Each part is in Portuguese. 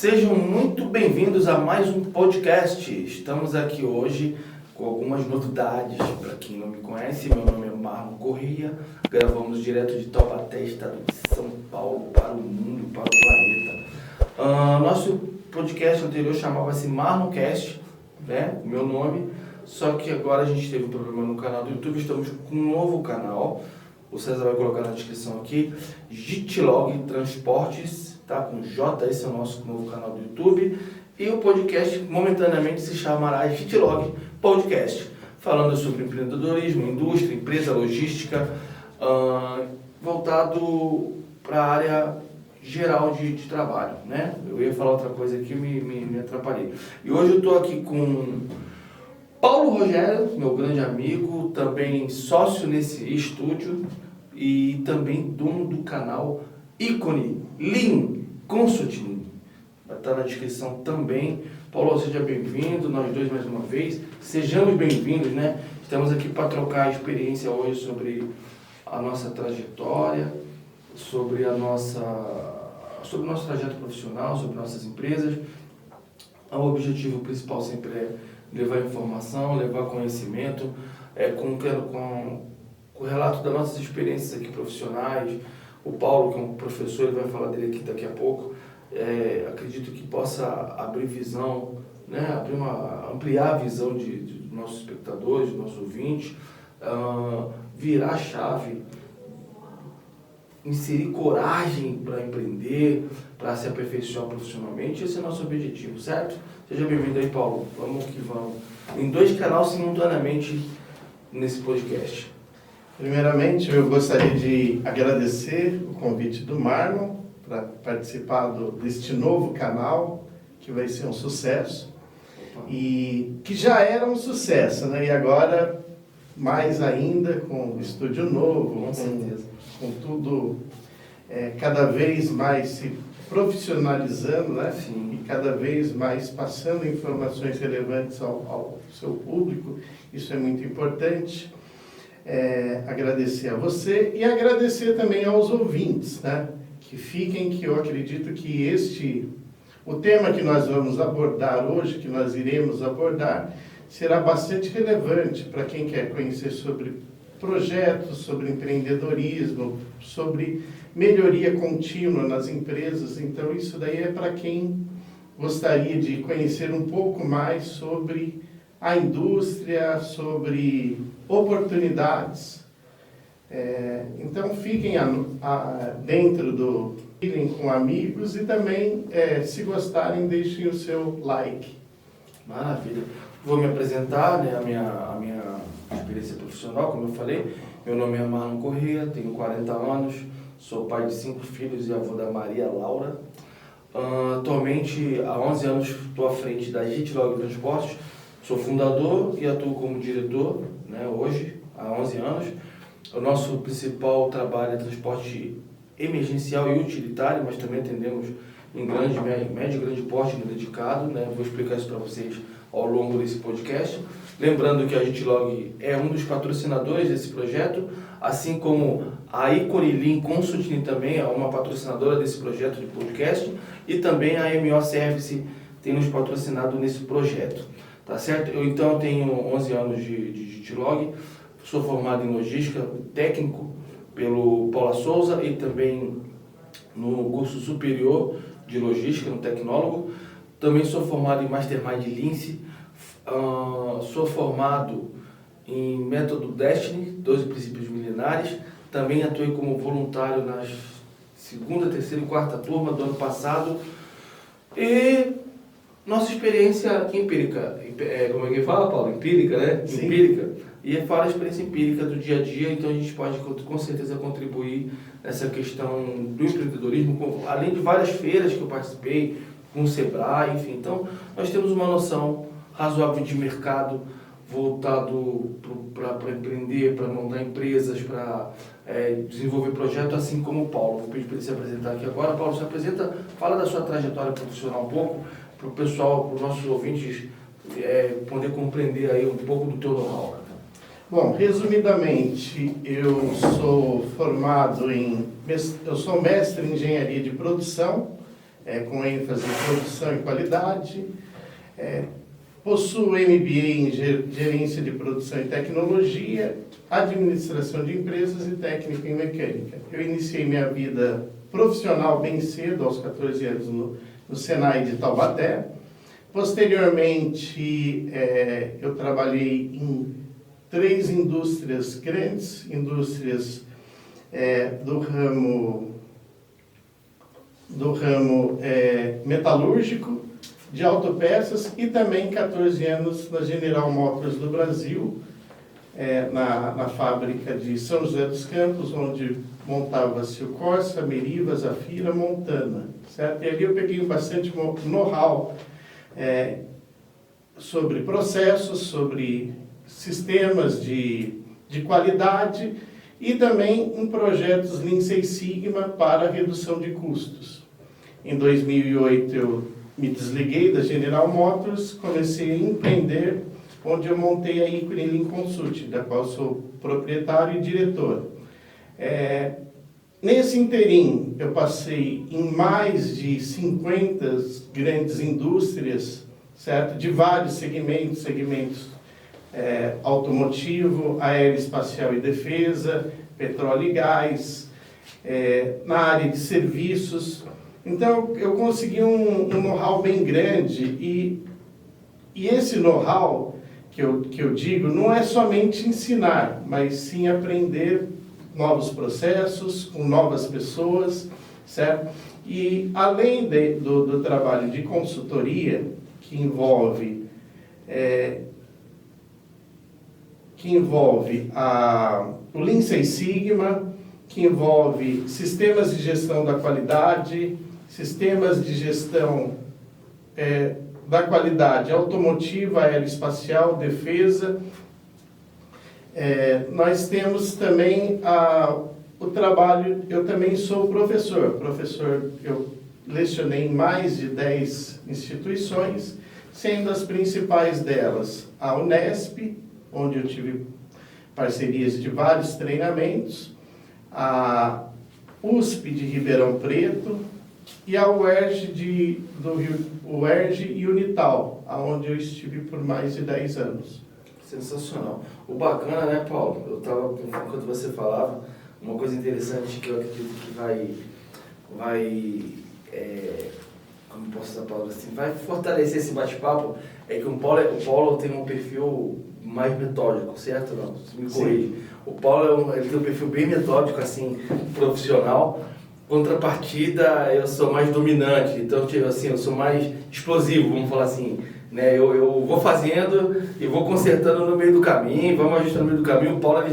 Sejam muito bem-vindos a mais um podcast. Estamos aqui hoje com algumas novidades. Para quem não me conhece, meu nome é Marlon Corrêa. Gravamos direto de Taubaté, estado de São Paulo, para o mundo, para o planeta. Nosso podcast anterior chamava-se Marloncast, né? Meu nome. Só que agora a gente teve um problema no canal do YouTube. Estamos com um novo canal. O César vai colocar na descrição aqui. Gitlog Transportes. Tá, com J, esse é o nosso novo canal do YouTube. E o podcast momentaneamente se chamará Gitlog Podcast, falando sobre empreendedorismo, indústria, empresa, logística, voltado para a área geral de trabalho, né? Eu ia falar outra coisa aqui, me atrapalhei. E hoje eu estou aqui com Paulo Rogério, meu grande amigo, também sócio nesse estúdio e também dono do canal Ícone Lean Consulting. Vai estar na descrição também. Paulo, seja bem-vindo, nós dois mais uma vez. Sejamos bem-vindos, né? Estamos aqui para trocar experiência hoje sobre a nossa trajetória, sobre o nosso trajeto profissional, sobre nossas empresas. O objetivo principal sempre é levar informação, levar conhecimento, com o relato das nossas experiências aqui profissionais. O Paulo, que é um professor, ele vai falar dele aqui daqui a pouco. Acredito que possa abrir visão, né? Ampliar a visão de nossos espectadores, de nossos ouvintes, virar a chave, inserir coragem para empreender, para se aperfeiçoar profissionalmente. Esse é o nosso objetivo, certo? Seja bem-vindo aí, Paulo. Vamos que vamos. Em 2 canais simultaneamente nesse podcast. Primeiramente, eu gostaria de agradecer o convite do Marlon para participar deste novo canal, que vai ser um sucesso. E que já era um sucesso, né? E agora, mais ainda, com o estúdio novo, com tudo cada vez mais se profissionalizando, né? Sim. E cada vez mais passando informações relevantes ao seu público. Isso é muito importante. Agradecer a você e agradecer também aos ouvintes, né? Que fiquem, que eu acredito que o tema que nós vamos abordar hoje, que nós iremos abordar, será bastante relevante para quem quer conhecer sobre projetos, sobre empreendedorismo, sobre melhoria contínua nas empresas. Então, isso daí é para quem gostaria de conhecer um pouco mais sobre a indústria, sobre oportunidades. Então, fiquem dentro do Feeling com amigos e também, se gostarem, deixem o seu like. Maravilha. Vou me apresentar, né, a minha experiência profissional, como eu falei. Meu nome é Marlon Corrêa, tenho 40 anos, sou pai de 5 filhos e avô da Maria Laura. Atualmente, há 11 anos, estou à frente da Gitlog Transportes. Sou fundador e atuo como diretor, né, hoje, há 11 anos. O nosso principal trabalho é transporte emergencial e utilitário, mas também atendemos em grande, médio e grande porte no dedicado, né? Vou explicar isso para vocês ao longo desse podcast. Lembrando que a Gitlog é um dos patrocinadores desse projeto, assim como a Ícone Lean Consulting também é uma patrocinadora desse projeto de podcast, e também a MO Service tem nos patrocinado nesse projeto. Tá certo? Eu tenho 11 anos de Gitlog, sou formado em logística técnico pelo Paula Souza e também no curso superior de logística, no tecnólogo. Também sou formado em Mastermind Lean, sou formado em método Destiny, 12 princípios milenares. Também atuei como voluntário nas 2ª, 3ª e 4ª turma do ano passado. E nossa experiência empírica, como é que fala, Paulo? Empírica, né? Sim. Empírica. E fala a experiência empírica do dia a dia, então a gente pode com certeza contribuir nessa questão do empreendedorismo, além de várias feiras que eu participei, com o Sebrae, enfim. Então, nós temos uma noção razoável de mercado voltado para empreender, para montar empresas, para desenvolver projetos, assim como o Paulo. Vou pedir para ele se apresentar aqui agora. Paulo, se apresenta, fala da sua trajetória profissional um pouco, para o pessoal, para os nossos ouvintes poder compreender aí um pouco do teu know-how. Bom, resumidamente, eu sou mestre em engenharia de produção, com ênfase em produção e qualidade. Possuo MBA em Gerência de Produção e Tecnologia, Administração de Empresas e Técnico em Mecânica. Eu iniciei minha vida profissional bem cedo, aos 14 anos, no Senai de Taubaté. Posteriormente, eu trabalhei em 3 indústrias grandes, indústrias do ramo metalúrgico, de autopeças, e também 14 anos na General Motors do Brasil, na fábrica de São José dos Campos, onde montava-se o Corsa, Meriva, Zafira, Montana, certo? E ali eu peguei bastante know-how sobre processos, sobre sistemas de qualidade e também em projetos Lean Six Sigma para redução de custos. Em 2008 eu me desliguei da General Motors, comecei a empreender, onde eu montei a Equity Lean Consult, da qual sou proprietário e diretor. Nesse interim, eu passei em mais de 50 grandes indústrias, certo? De vários segmentos automotivo, aeroespacial e defesa, petróleo e gás, na área de serviços. Então, eu consegui um know-how bem grande e esse know-how que eu digo não é somente ensinar, mas sim aprender novos processos com novas pessoas, certo? E além do trabalho de consultoria, que envolve o Lean Six Sigma, que envolve sistemas de gestão da qualidade, sistemas de gestão da qualidade automotiva, aeroespacial, defesa. Nós temos também o trabalho, eu também sou professor, eu lecionei em mais de 10 instituições, sendo as principais delas a Unesp, onde eu tive parcerias de vários treinamentos, a USP de Ribeirão Preto e a UERJ UERJ e Unital, onde eu estive por mais de 10 anos. Sensacional. O bacana, né, Paulo? Eu estava, enquanto você falava, uma coisa interessante que eu acredito que como posso usar a palavra assim, vai fortalecer esse bate-papo, é que o Paulo tem um perfil mais metódico, certo? Não, me corrige. O Paulo ele tem um perfil bem metódico, assim, profissional. Contrapartida, eu sou mais dominante, então, tipo assim, eu sou mais explosivo, vamos falar assim, né? Eu vou fazendo e vou consertando no meio do caminho, vamos ajustando no meio do caminho. O Paulo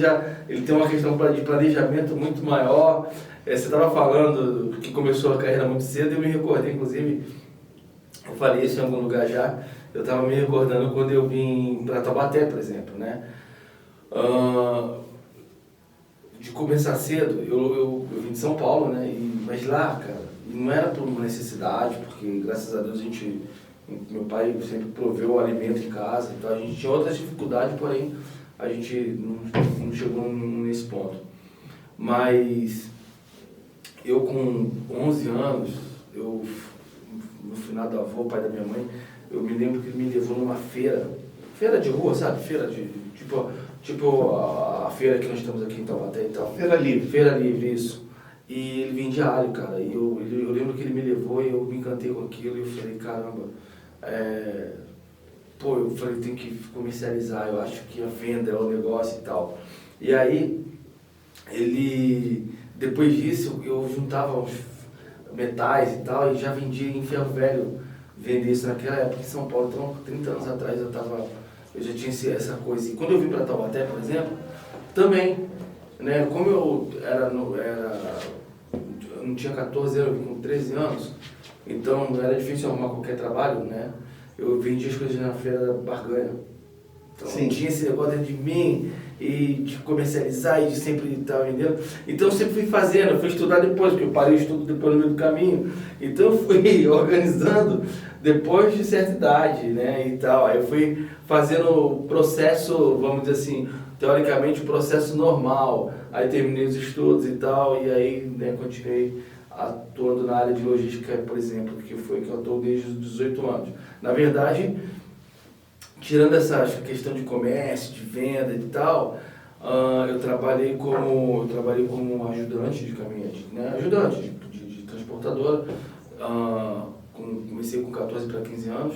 ele tem uma questão de planejamento muito maior. Você estava falando que começou a carreira muito cedo, eu me recordei, inclusive, eu falei isso em algum lugar já, eu estava me recordando quando eu vim para Taubaté, por exemplo, né? De começar cedo, eu vim de São Paulo, né? Mas lá, cara, não era por uma necessidade, porque graças a Deus meu pai sempre proveu o alimento em casa, então a gente tinha outras dificuldades, porém a gente não chegou nesse ponto. Mas eu com 11 anos, no final da avó, pai da minha mãe, eu me lembro que ele me levou numa feira de rua, sabe? Feira tipo a feira que nós temos aqui em Taubaté e tal. Feira Livre. Feira Livre, isso. E ele vendia alho, cara. E eu lembro que ele me levou e eu me encantei com aquilo e eu falei, caramba, eu falei, tem que comercializar, eu acho que a venda é o negócio e tal. E aí, depois disso, eu juntava os metais e tal e já vendia em ferro velho, vender isso naquela época em São Paulo. Então, 30 anos atrás eu já tinha essa coisa. E quando eu vim para Taubaté, por exemplo, também, né, como eu não tinha 14 anos, eu vim com 13 anos, então era difícil arrumar qualquer trabalho, né? Eu vendia as coisas na feira da barganha. Então tinha esse negócio dentro de mim, e de comercializar e de sempre estar vendendo. Então eu sempre fui fazendo, eu fui estudar depois, porque eu parei o estudo depois no meio do caminho. Então eu fui organizando depois de certa idade, né, e tal. Aí eu fui fazendo o processo, vamos dizer assim, teoricamente o processo normal. Aí terminei os estudos e tal, e aí, né, continuei atuando na área de logística, por exemplo, que foi que eu atuo desde os 18 anos. Na verdade, tirando essa questão de comércio, de venda e tal, eu trabalhei como ajudante de caminhonete, né? Ajudante de transportadora. Comecei com 14 para 15 anos.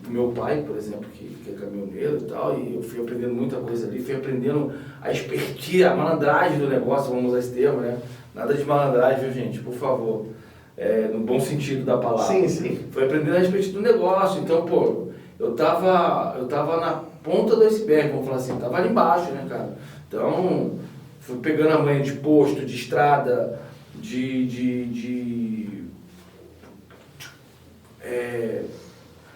Meu pai, por exemplo, que é caminhoneiro e tal, e eu fui aprendendo muita coisa ali, fui aprendendo a expertise, a malandragem do negócio, vamos usar esse termo, né? Nada de malandragem, viu, gente? Por favor. No bom sentido da palavra. Sim, sim. Fui aprendendo a expertise do negócio, então, pô, eu tava na ponta do iceberg, vamos falar assim, tava ali embaixo, né, cara? Então, fui pegando a manha de posto, de estrada,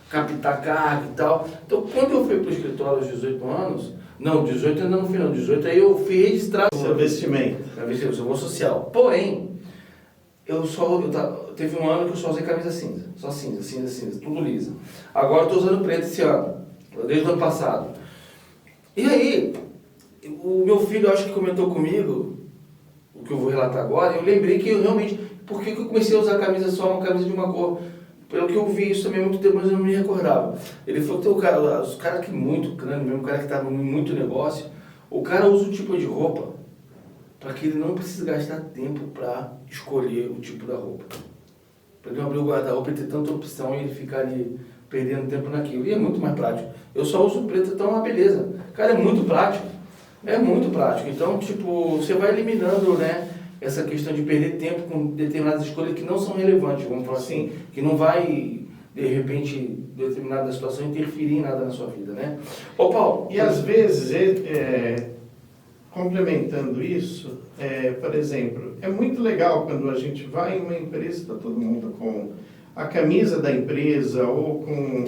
captar carga e tal. Então, quando eu fui para o escritório aos 18 anos, não, 18 ainda não fui não, 18 aí eu fui registrado. Seu vestimento. Eu sou social. Porém, teve um ano que eu só usei camisa cinza. Só cinza, tudo lisa. Agora eu estou usando preto esse ano, desde o ano passado. E aí, o meu filho, acho que comentou comigo, o que eu vou relatar agora, eu lembrei que eu realmente, por que eu comecei a usar camisa só, uma camisa de uma cor? Pelo que eu vi isso também há muito tempo, mas eu não me recordava. Ele falou que tem os caras que muito crânio mesmo, o cara que está em muito negócio, o cara usa um tipo de roupa para que ele não precise gastar tempo para escolher o tipo da roupa. Para ele não abrir o guarda-roupa e ter tanta opção e ele ficar ali perdendo tempo naquilo. E é muito mais prático. Eu só uso preto, então é uma beleza. Cara, é muito prático. É muito prático. Então, tipo, você vai eliminando, né? Essa questão de perder tempo com determinadas escolhas que não são relevantes, vamos falar assim, que não vai, de repente, determinada situação interferir em nada na sua vida, né? Ô, Paulo... E às vezes, complementando isso, por exemplo, é muito legal quando a gente vai em uma empresa e está todo mundo com a camisa da empresa ou com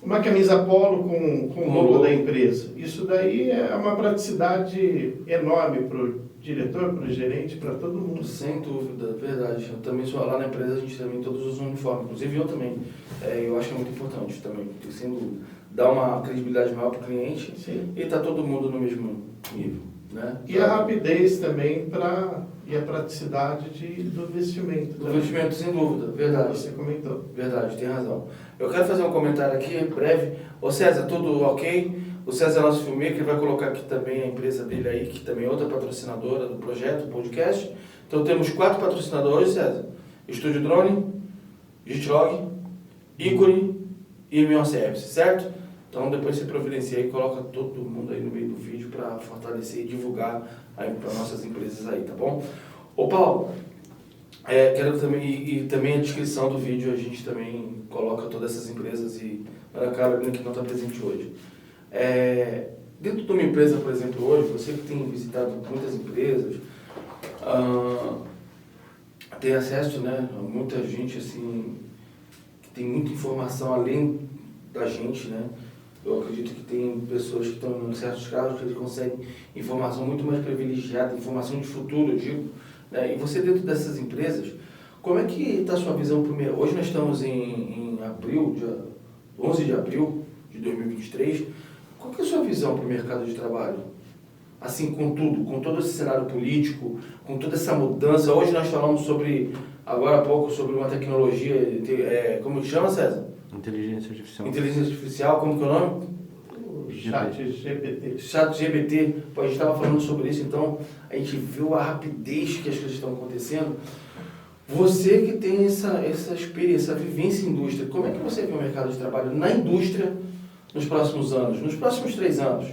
uma camisa polo com o logo da empresa. Isso daí é uma praticidade enorme para o diretor, para o gerente, para todo mundo. Sem dúvida, verdade. Eu também sou lá na empresa, a gente também todos usam uniforme, inclusive eu também. Eu acho que é muito importante também, sem dúvida. Dar uma credibilidade maior para o cliente. Sim. E tá todo mundo no mesmo nível, né? E a rapidez também e a praticidade do vestimento. Do vestimento, sem dúvida, verdade. Você comentou. Verdade, tem razão. Eu quero fazer um comentário aqui, breve. Ô César, tudo ok? O César é nosso filmmaker, ele vai colocar aqui também a empresa dele aí, que também é outra patrocinadora do projeto, do podcast. Então temos 4 patrocinadores, César. Estúdio Drone, Gitlog, Ícone e MO Service, certo? Então depois você providencia e coloca todo mundo aí no meio do vídeo para fortalecer e divulgar aí para nossas empresas aí, tá bom? Ô Paulo, quero também, e também a descrição do vídeo a gente também coloca todas essas empresas e Ana Carolina que não está presente hoje. Dentro de uma empresa, por exemplo, hoje, você que tem visitado muitas empresas, tem acesso, né, a muita gente assim, que tem muita informação além da gente, né? Eu acredito que tem pessoas que estão em certos casos que eles conseguem informação muito mais privilegiada, informação de futuro, eu digo, né? E você dentro dessas empresas, como é que está a sua visão primeiro? Hoje nós estamos em abril, dia 11 de abril de 2023, qual que é a sua visão para o mercado de trabalho? Assim, com tudo, com todo esse cenário político, com toda essa mudança. Hoje nós falamos agora há pouco, sobre uma tecnologia, como que chama, César? Inteligência artificial. Inteligência artificial, como que é o nome? ChatGPT. ChatGPT, a gente estava falando sobre isso, então a gente viu a rapidez que as coisas estão acontecendo. Você que tem essa experiência, essa vivência em indústria, como é que você vê o mercado de trabalho na indústria nos próximos anos, nos próximos 3 anos?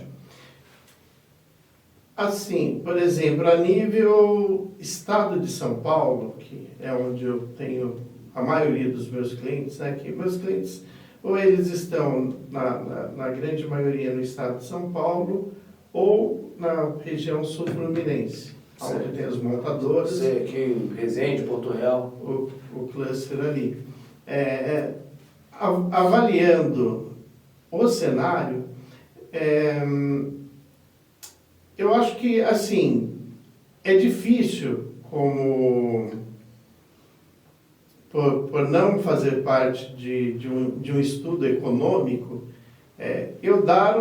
Assim, por exemplo, a nível estado de São Paulo, que é onde eu tenho a maioria dos meus clientes, né, que meus clientes, ou eles estão, na grande maioria, no estado de São Paulo, ou na região sul-fluminense, onde tem as montadoras. Sei, aqui, Resende, Porto Real. O cluster ali. Avaliando o cenário, eu acho que, assim, é difícil, por não fazer parte de um estudo econômico, eu dar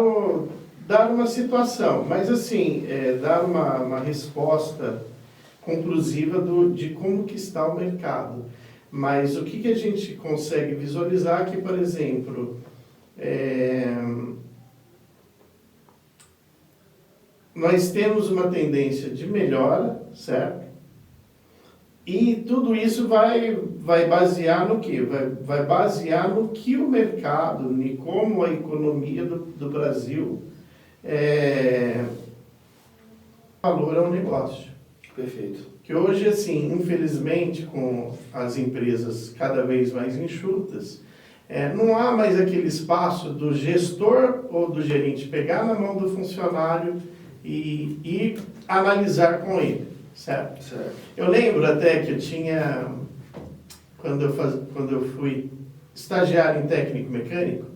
uma situação, mas assim, dar uma resposta conclusiva de como que está o mercado. Mas o que a gente consegue visualizar aqui, por exemplo, nós temos uma tendência de melhora, certo? E tudo isso vai basear no quê? Vai basear no que o mercado, em como a economia do Brasil valor ao negócio. Perfeito. Que hoje, assim, infelizmente, com as empresas cada vez mais enxutas, não há mais aquele espaço do gestor ou do gerente pegar na mão do funcionário e analisar com ele, certo? Certo. Eu lembro até que eu tinha, quando eu fui estagiário em técnico mecânico,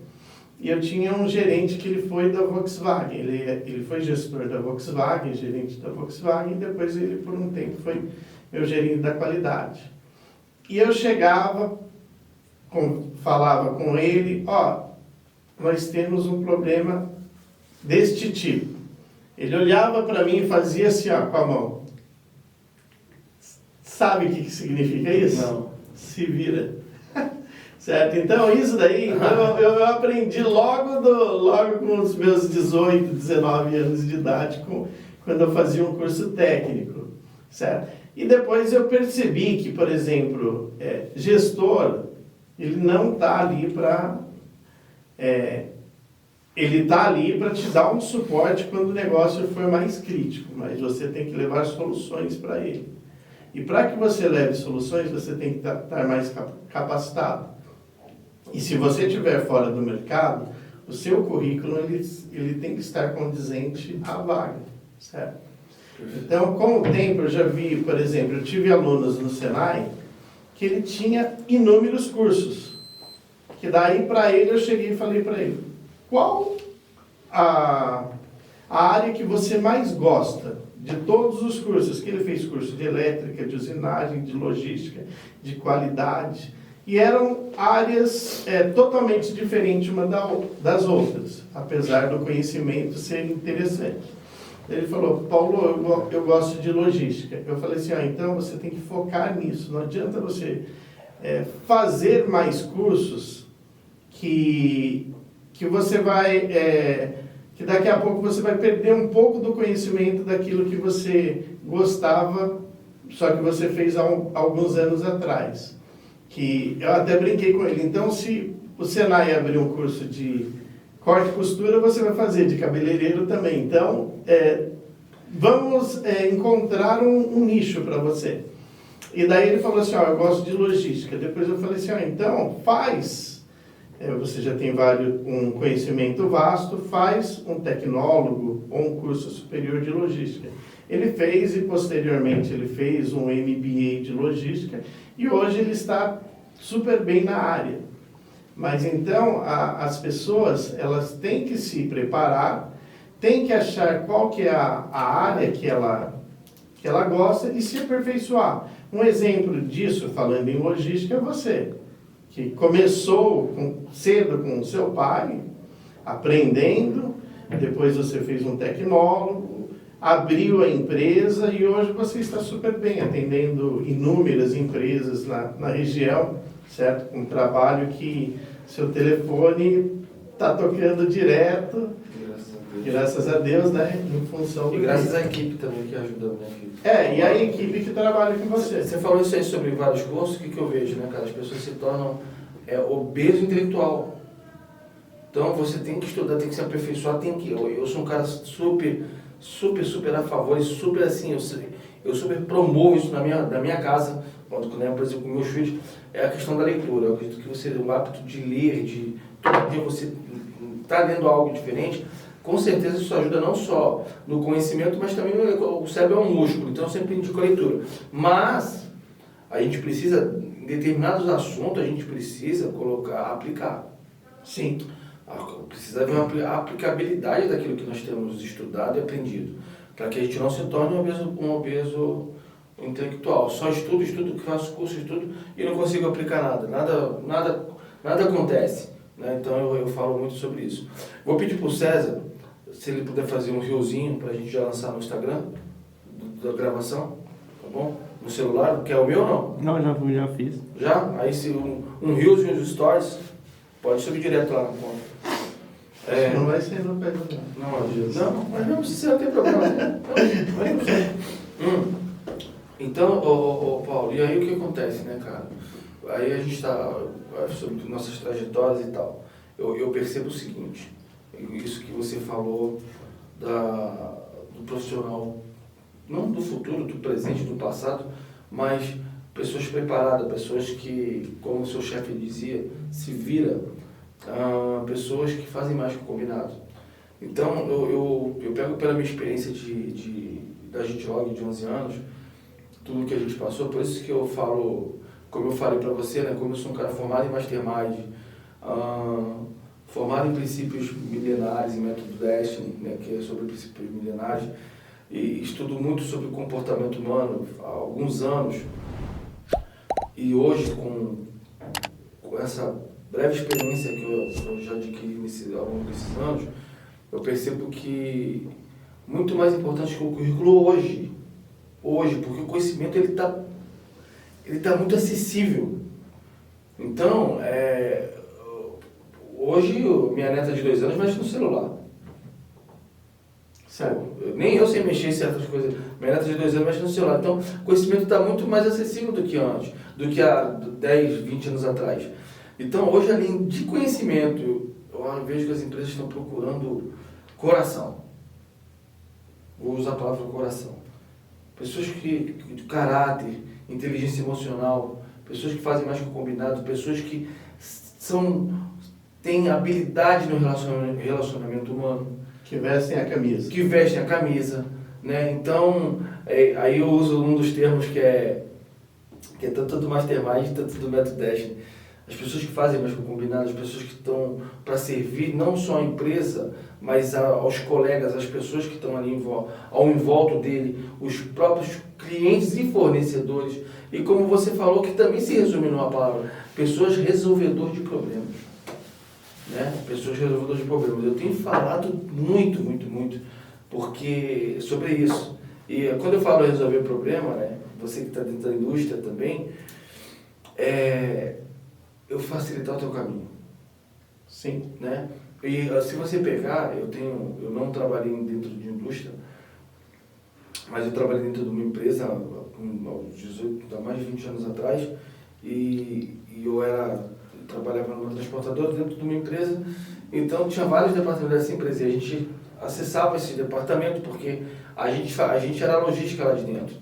e eu tinha um gerente que ele foi da Volkswagen, ele foi gestor da Volkswagen, gerente da Volkswagen, e depois ele por um tempo foi meu gerente da qualidade. E eu chegava, falava com ele, nós temos um problema deste tipo. Ele olhava para mim e fazia assim, com a mão. Sabe o que significa isso? Não. Se vira. Certo? Então, isso daí, eu aprendi logo com os meus 18, 19 anos de idade, quando eu fazia um curso técnico, certo? E depois eu percebi que, por exemplo, gestor, ele não está ali para... ele está ali para te dar um suporte quando o negócio for mais crítico, mas você tem que levar soluções para ele. E para que você leve soluções, você tem que estar mais capacitado. E se você estiver fora do mercado, o seu currículo ele tem que estar condizente à vaga, certo? Então, com o tempo, eu já vi, por exemplo, eu tive alunos no Senai que ele tinha inúmeros cursos. Que daí, para ele, eu cheguei e falei para ele, qual a área que você mais gosta de todos os cursos? Que ele fez curso de elétrica, de usinagem, de logística, de qualidade. E eram áreas totalmente diferentes uma das outras, apesar do conhecimento ser interessante. Ele falou, Paulo, eu gosto de logística. Eu falei assim, então você tem que focar nisso. Não adianta você fazer mais cursos que você vai... que daqui a pouco você vai perder um pouco do conhecimento daquilo que você gostava, só que você fez há alguns anos atrás. Que eu até brinquei com ele. Então, se o Senai abrir um curso de corte e costura, você vai fazer de cabeleireiro também. Então, vamos encontrar um nicho para você. E daí ele falou assim, eu gosto de logística. Depois eu falei assim, então faz, você já tem um conhecimento vasto, faz um tecnólogo ou um curso superior de logística. Ele fez e posteriormente ele fez um MBA de logística e hoje ele está super bem na área. Mas então as pessoas elas têm que se preparar, têm que achar qual que é a área que ela gosta e se aperfeiçoar. Um exemplo disso, falando em logística, é você, que começou cedo com o seu pai, aprendendo, depois você fez um tecnólogo, abriu a empresa e hoje você está super bem, atendendo inúmeras empresas na região, certo? Com um trabalho que seu telefone está tocando direto, graças a Deus, né? Em função do... E graças à equipe também que ajuda a minha equipe. E a equipe que trabalha com você. Você falou isso aí sobre vários cursos, o que eu vejo, né, cara? As pessoas se tornam obeso intelectual. Então você tem que estudar, tem que se aperfeiçoar, eu sou um cara super a favor, e super assim, eu super promovo isso na minha casa, quando por exemplo, com meus filhos, é a questão da leitura. Eu acredito que você, o hábito de ler, de todo dia você está lendo algo diferente, com certeza isso ajuda não só no conhecimento, mas também o cérebro é um músculo, então eu sempre indico a leitura. Mas a gente precisa, em determinados assuntos, a gente precisa aplicar. Sim. Precisa haver uma aplicabilidade daquilo que nós temos estudado e aprendido, para que a gente não se torne um obeso intelectual. Só estudo, que faço curso, estudo e não consigo aplicar nada acontece. Né? Então eu falo muito sobre isso. Vou pedir para o César, se ele puder fazer um riozinho para a gente já lançar no Instagram da gravação. bom? No celular, que é o meu ou não? Não, já fiz. Já? Aí se um Reels e uns Stories, pode subir direto lá na conta. Não vai ser no pé do não, mas mesmo se não tem problema. Né? Então, Paulo, e aí o que acontece, né, cara? Aí a gente está sobre nossas trajetórias e tal. Eu percebo o seguinte, isso que você falou do profissional, não do futuro, do presente, do passado, mas pessoas preparadas, pessoas que, como o seu chefe dizia, se vira, pessoas que fazem mais que o combinado. Então, eu pego pela minha experiência da GitLog de 11 anos, tudo que a gente passou, por isso que eu falo, como eu falei para você, né, como eu sou um cara formado em Mastermind, formado em princípios milenares, em método Destiny, né, que é sobre princípios milenares, e estudo muito sobre o comportamento humano há alguns anos, e hoje, com essa breve experiência que eu já adquiri ao longo desses anos, eu percebo que muito mais importante que o currículo hoje, porque o conhecimento ele tá muito acessível. Então, hoje minha neta de 2 anos mexe no celular. Sabe? Nem eu sei mexer em certas coisas. Minha neta de 2 anos mexe no celular. Então, o conhecimento está muito mais acessível do que antes, do que há 10, 20 anos atrás. Então, hoje, além de conhecimento, eu vejo que as empresas estão procurando coração. Vou usar a palavra coração. Pessoas de caráter, inteligência emocional, pessoas que fazem mais que o combinado, pessoas que têm habilidade no relacionamento humano. Que vestem a camisa. Né? Então, aí eu uso um dos termos que é tanto do Mastermind, tanto do método Destiny. As pessoas que fazem mais que o combinado, as pessoas que estão para servir não só a empresa, mas aos colegas, as pessoas que estão ali ao envolto dele, os próprios clientes e fornecedores. E como você falou, que também se resume numa palavra, pessoas resolvedoras de problemas. Né? Pessoas resolvedoras de problemas. Eu tenho falado muito, muito, muito sobre isso. E quando eu falo resolver problema, né, você que está dentro da indústria também, eu facilitar o teu caminho. Sim. Né? E se você pegar, eu não trabalhei dentro de indústria, mas eu trabalhei dentro de uma empresa há mais de 20 anos atrás, e eu trabalhava numa transportadora dentro de uma empresa, então tinha vários departamentos dessa empresa, e a gente acessava esse departamento, porque a gente era a logística lá de dentro.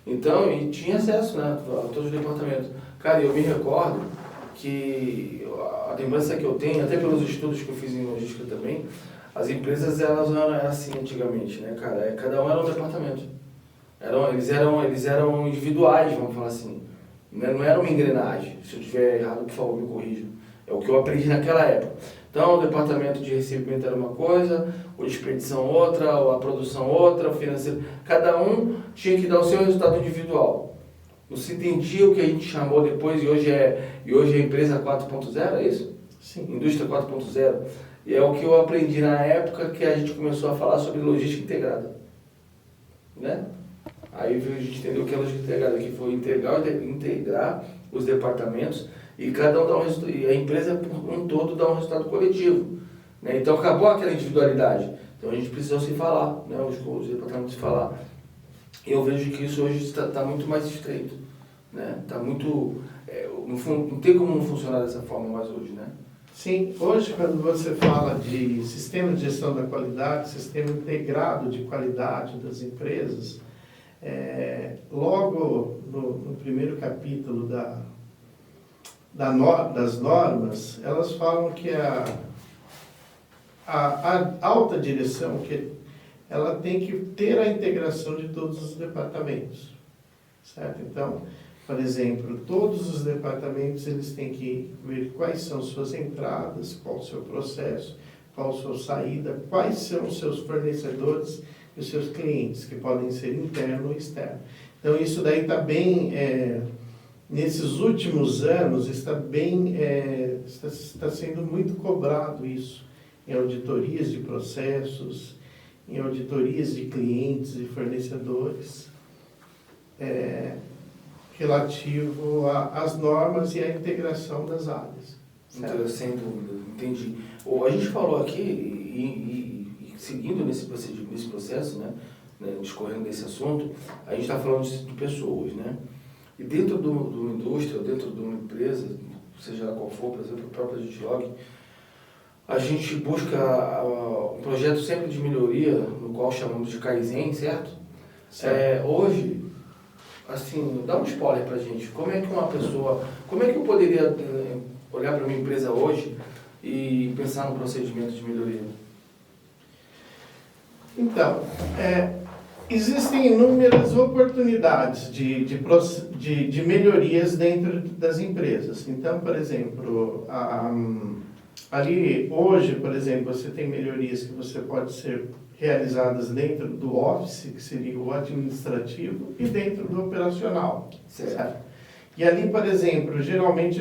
Então, e tinha acesso, né, a todos os departamentos. Cara, eu me recordo que a lembrança que eu tenho, até pelos estudos que eu fiz em logística também, as empresas elas não eram assim antigamente, né, cara? Cada um era um departamento. Eles eram individuais, vamos falar assim. Não era uma engrenagem. Se eu estiver errado, por favor, me corrija. É o que eu aprendi naquela época. Então, o departamento de recebimento era uma coisa, o de expedição outra, a produção outra, o financeiro. Cada um tinha que dar o seu resultado individual. Não se entendia o que a gente chamou depois, e hoje é a empresa 4.0, é isso? Sim. Indústria 4.0. E é o que eu aprendi na época que a gente começou a falar sobre logística integrada. Né? Aí a gente entendeu o que é logística integrada, que foi integrar os departamentos e cada um dá um resultado, e a empresa por um todo dá um resultado coletivo. Né? Então acabou aquela individualidade. Então a gente precisou se falar, né? os departamentos se falar. E eu vejo que isso hoje está muito mais estreito. Né? Tá muito, não tem como não funcionar dessa forma mais hoje, né? Sim, hoje quando você fala de sistema de gestão da qualidade, sistema integrado de qualidade das empresas, logo no primeiro capítulo das normas, elas falam que a alta direção, que ela tem que ter a integração de todos os departamentos, certo? Então, por exemplo, todos os departamentos eles têm que ver quais são suas entradas, qual o seu processo, qual a sua saída, quais são os seus fornecedores e os seus clientes, que podem ser interno ou externo. Então, isso daí está bem, nesses últimos anos, está sendo muito cobrado isso, em auditorias de processos, em auditorias de clientes e fornecedores. relativo às normas e à integração das áreas. Então, sem dúvida, entendi. A gente falou aqui, e seguindo nesse processo, né, discorrendo desse assunto, a gente está falando de pessoas, né? E dentro de uma indústria, dentro de uma empresa, seja ela qual for, por exemplo, a própria Digilog, a gente busca um projeto sempre de melhoria, no qual chamamos de Kaizen, certo? Hoje, assim, dá um spoiler pra gente. Como é que eu poderia olhar para uma empresa hoje e pensar no procedimento de melhoria? Então, existem inúmeras oportunidades de melhorias dentro das empresas. Então, por exemplo, ali hoje, por exemplo, você tem melhorias que você pode ser realizadas dentro do Office, que seria o administrativo, e dentro do operacional. Certo? E ali, por exemplo, geralmente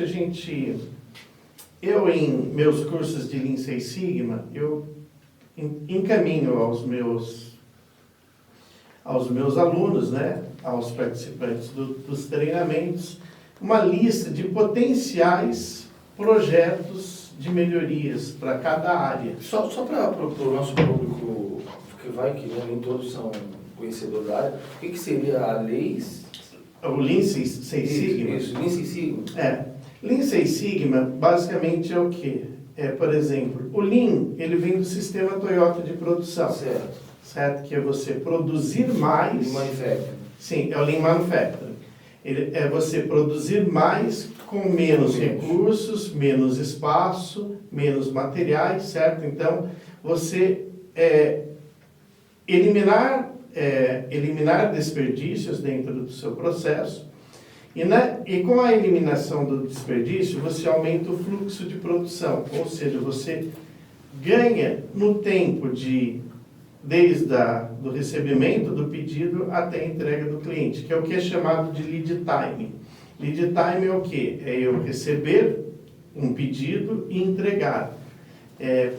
eu em meus cursos de Lean Six Sigma, eu encaminho aos meus alunos, né, aos participantes dos treinamentos, uma lista de potenciais projetos de melhorias para cada área. Só para o nosso público que nem todos são conhecedores da área, o que seria a Leis? O Lean Six Sigma? Isso, Lean Six Sigma. Lean Six Sigma basicamente é o quê? Por exemplo, o Lean, ele vem do sistema Toyota de produção. Certo? Que é você produzir mais... Lean Manufacturing. Sim, é o Lean Manufacturing. É você produzir mais com menos recursos, menos espaço, menos materiais, certo? Então, você eliminar desperdícios dentro do seu processo e com a eliminação do desperdício, você aumenta o fluxo de produção, ou seja, você ganha no tempo desde do recebimento do pedido até a entrega do cliente, que é o que é chamado de lead time. Lead time é o quê? É eu receber um pedido e entregar.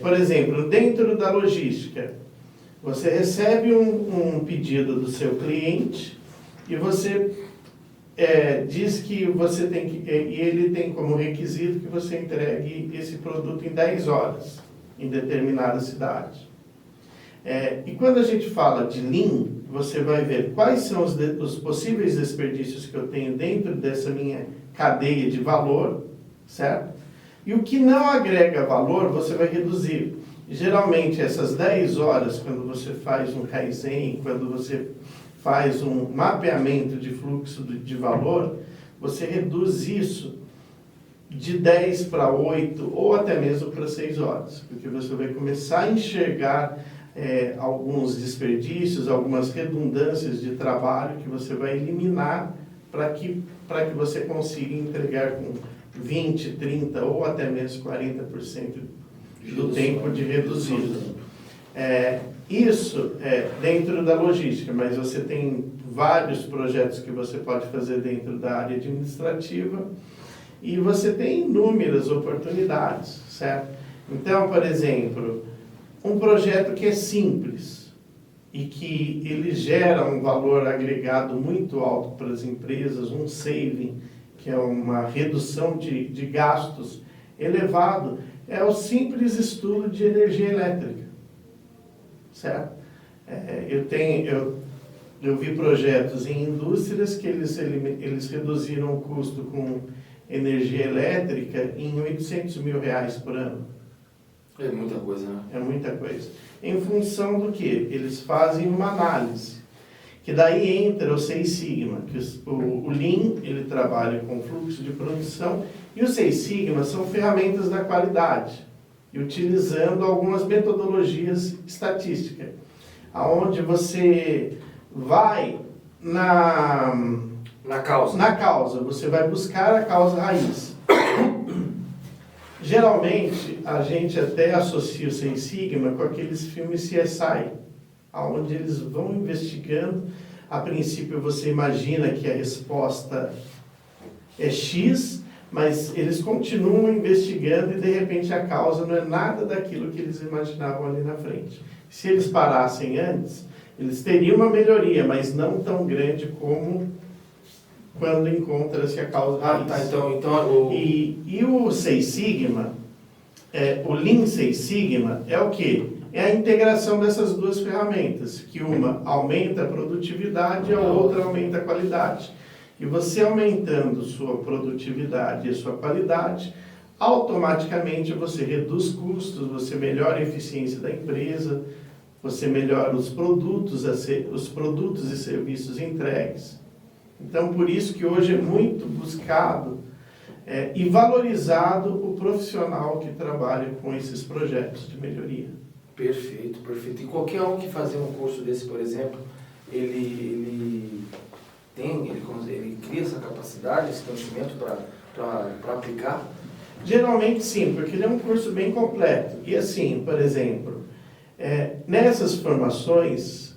Por exemplo, dentro da logística, você recebe um pedido do seu cliente e você diz que você tem que... E ele tem como requisito que você entregue esse produto em 10 horas, em determinada cidade. E quando a gente fala de Lean, você vai ver quais são os possíveis desperdícios que eu tenho dentro dessa minha cadeia de valor, certo? E o que não agrega valor, você vai reduzir. Geralmente, essas 10 horas, quando você faz um Kaizen, quando você faz um mapeamento de fluxo de valor, você reduz isso de 10 para 8 ou até mesmo para 6 horas, porque você vai começar a enxergar alguns desperdícios, algumas redundâncias de trabalho que você vai eliminar para que você consiga entregar com 20, 30 ou até mesmo 40% do tempo de reduzido. Isso é dentro da logística, mas você tem vários projetos que você pode fazer dentro da área administrativa e você tem inúmeras oportunidades, certo? Então, por exemplo, um projeto que é simples e que ele gera um valor agregado muito alto para as empresas, um saving, que é uma redução de gastos elevado, é o simples estudo de energia elétrica, certo? Eu vi projetos em indústrias que eles reduziram o custo com energia elétrica em R$800 mil por ano. É muita coisa, né? É muita coisa. Em função do que? Eles fazem uma análise, que daí entra o Six Sigma, que o Lean, ele trabalha com fluxo de produção, e o Six Sigma são ferramentas da qualidade, e utilizando algumas metodologias estatísticas, aonde você vai na causa, você vai buscar a causa raiz. Geralmente, a gente até associa o Six Sigma com aqueles filmes CSI, onde eles vão investigando. A princípio, você imagina que a resposta é X, mas eles continuam investigando e, de repente, a causa não é nada daquilo que eles imaginavam ali na frente. Se eles parassem antes, eles teriam uma melhoria, mas não tão grande como quando encontra-se a causa raiz. Tá, então E o Seis Sigma, o Lean Seis Sigma, é o quê? É a integração dessas duas ferramentas, que uma aumenta a produtividade e a outra aumenta a qualidade. E você aumentando sua produtividade e sua qualidade, automaticamente você reduz custos, você melhora a eficiência da empresa, você melhora os produtos e serviços entregues. Então, por isso que hoje é muito buscado e valorizado o profissional que trabalha com esses projetos de melhoria. Perfeito, perfeito. E qualquer um que fazer um curso desse, por exemplo, ele cria essa capacidade, esse conhecimento para aplicar? Geralmente sim, porque ele é um curso bem completo. E assim, por exemplo, nessas formações,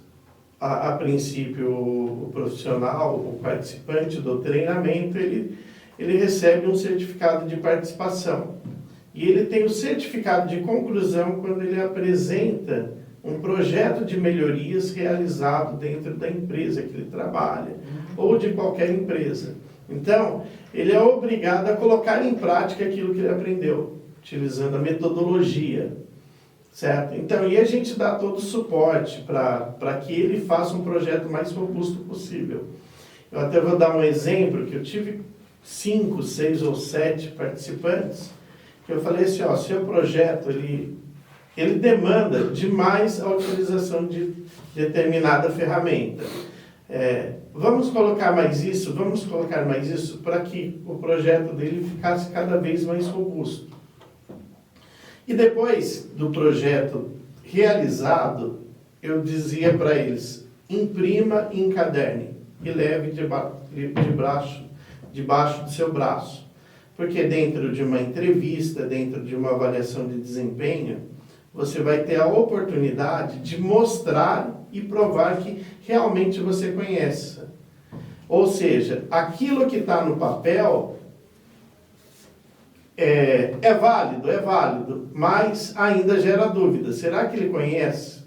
a princípio o profissional, o participante do treinamento, ele recebe um certificado de participação. E ele tem o certificado de conclusão quando ele apresenta um projeto de melhorias realizado dentro da empresa que ele trabalha, ou de qualquer empresa. Então, ele é obrigado a colocar em prática aquilo que ele aprendeu, utilizando a metodologia, certo? Então, e a gente dá todo o suporte para que ele faça um projeto mais robusto possível. Eu até vou dar um exemplo, que eu tive 5, 6 ou 7 participantes, que eu falei assim, seu projeto, ele demanda demais a utilização de determinada ferramenta. Vamos colocar mais isso, para que o projeto dele ficasse cada vez mais robusto. E depois do projeto realizado, eu dizia para eles, imprima e encaderne e leve debaixo do seu braço. Porque dentro de uma entrevista, dentro de uma avaliação de desempenho, você vai ter a oportunidade de mostrar e provar que realmente você conhece. Ou seja, aquilo que está no papel é válido, mas ainda gera dúvida. Será que ele conhece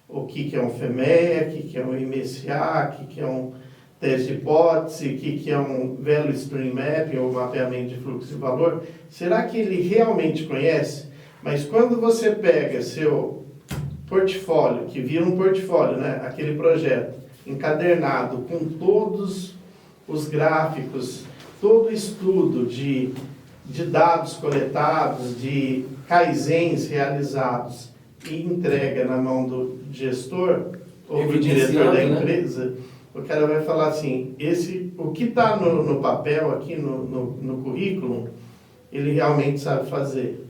o que é um FMEA, o que é um MSA, o que é um teste de hipótese, o que é um Value Stream Mapping, ou mapeamento de fluxo de valor? Será que ele realmente conhece? Mas quando você pega seu portfólio, que vira um portfólio, né? Aquele projeto encadernado com todos os gráficos, todo o estudo de dados coletados, de kaizens realizados e entrega na mão do gestor ou do diretor da empresa, né? O cara vai falar assim, o que está no papel aqui, no currículo, ele realmente sabe fazer.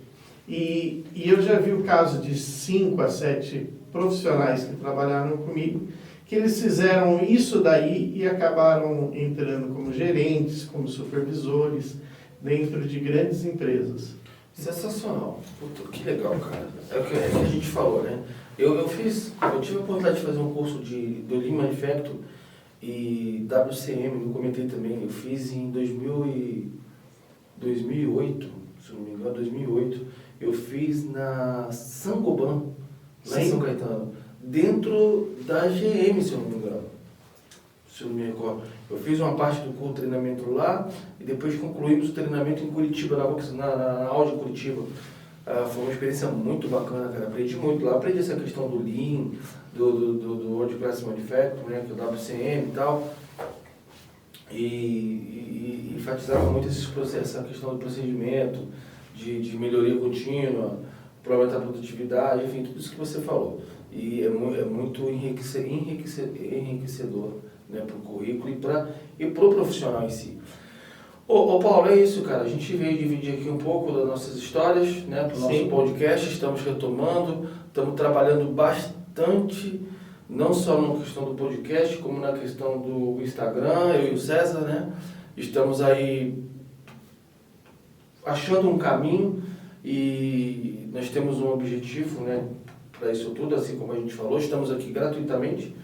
E eu já vi o caso de 5 a 7 profissionais que trabalharam comigo, que eles fizeram isso daí e acabaram entrando como gerentes, como supervisores, dentro de grandes empresas. Sensacional. Puta, que legal, cara. É o que a gente falou, né? Eu tive a oportunidade de fazer um curso do Lean Manufacturing e WCM, eu comentei também, eu fiz em 2008, se não me engano, 2008, eu fiz na Saint-Gobain, lá em São Caetano, dentro da GM, se eu não me engano, se eu não me recordo. Eu fiz uma parte do treinamento lá e depois concluímos o treinamento em Curitiba, na Audi Curitiba. Foi uma experiência muito bacana, cara. Aprendi muito lá. Aprendi essa questão do Lean, do World Class Manufacturing, né, que é o WCM e tal. E enfatizava muito essa questão do procedimento, de melhoria contínua, para aumentar a produtividade, enfim, tudo isso que você falou. E é muito enriquecedor, né, para o currículo e para o profissional em si. Ô Paulo, é isso, cara. A gente veio dividir aqui um pouco das nossas histórias, né, para o nosso podcast. Estamos retomando, estamos trabalhando bastante, não só na questão do podcast, como na questão do Instagram, eu e o César, né? Estamos aí achando um caminho e nós temos um objetivo, né, para isso tudo, assim como a gente falou. Estamos aqui gratuitamente,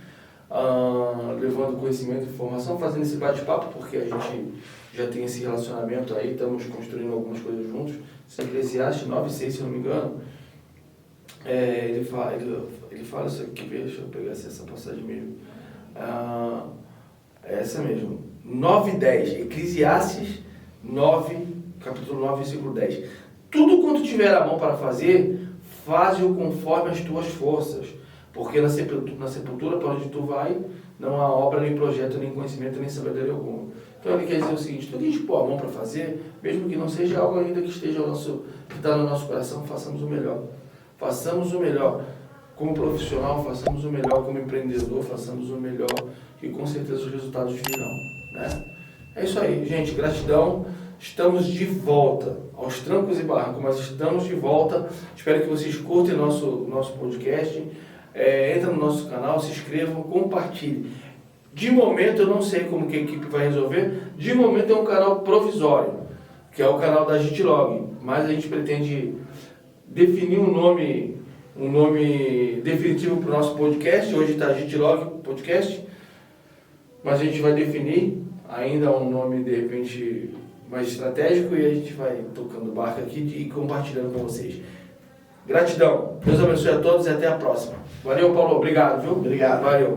levando conhecimento e informação, fazendo esse bate-papo, porque a gente já tem esse relacionamento aí, estamos construindo algumas coisas juntos. Esse Eclesiastes 9:6, se não me engano, ele fala isso aqui, deixa eu pegar essa passagem mesmo. É essa mesmo. 9 e 10. Eclesiastes 9, capítulo 9, versículo 10. Tudo quanto tiver a mão para fazer, faze-o conforme as tuas forças. Porque na sepultura para onde tu vai, não há obra, nem projeto, nem conhecimento, nem sabedoria alguma. Então ele quer dizer o seguinte: tudo que a gente pôr a mão para fazer, mesmo que não seja algo ainda que esteja que está no nosso coração, façamos o melhor. Façamos o melhor. Como profissional, façamos o melhor. Como empreendedor, façamos o melhor. E com certeza os resultados virão, né? É isso aí, gente. Gratidão. Estamos de volta aos trancos e barrancos, mas estamos de volta. Espero que vocês curtem nosso podcast. Entra no nosso canal, se inscrevam, compartilhem. De momento, eu não sei como que a equipe vai resolver. De momento, é um canal provisório, que é o canal da Gitlog. Mas a gente pretende definir um nome definitivo para o nosso podcast. Hoje está Gitlog Podcast, mas a gente vai definir ainda um nome, de repente, mais estratégico, e a gente vai tocando barco aqui e compartilhando com vocês. Gratidão. Deus abençoe a todos e até a próxima. Valeu, Paulo. Obrigado, viu? Obrigado. Valeu.